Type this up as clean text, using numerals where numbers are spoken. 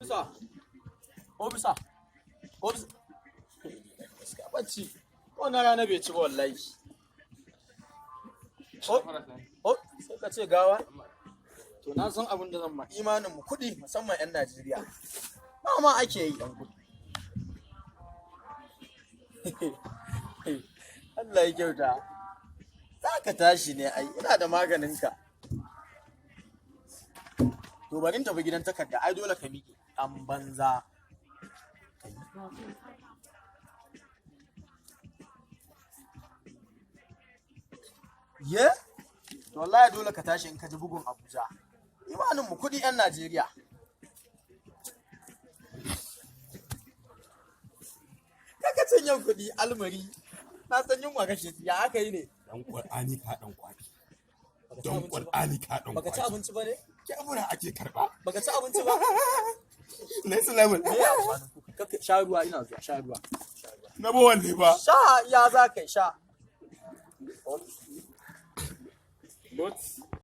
Ofisa, ofisa, ofisa. Gaskiya bacci. Wannan rana bai ci ba wallahi. Sai ka ce gawa? To na san abin da zan ma imanin mu kuɗi musamman 'yan Najeriya. Ba ma ake yi 'yan kuɗi. Allah ya kyauta. Za ka tashi ne ai, ina da maganinka. To bari in tafi gidan takarda, ai dole ka miƙe. An banza. Ye? To wallahi dole ka tashi in ka ji bugun Abuja. Imanin mu kuɗi 'yan Najeriya. Kaka cin yan kuɗi almari. Na san yunwa kake ya aka yi ne. Dan Qur'ani ka dan kwaki. Don Qur'ani ka dan kwaki. Baka ci abinci ba ne? Kyamura ake karba. Baka ci abinci ba? Next level. Me ya amfani ku? Sha ruwa ina zuwa, sha ruwa. Na ba wanne ba. Sha ya za ka sha. Not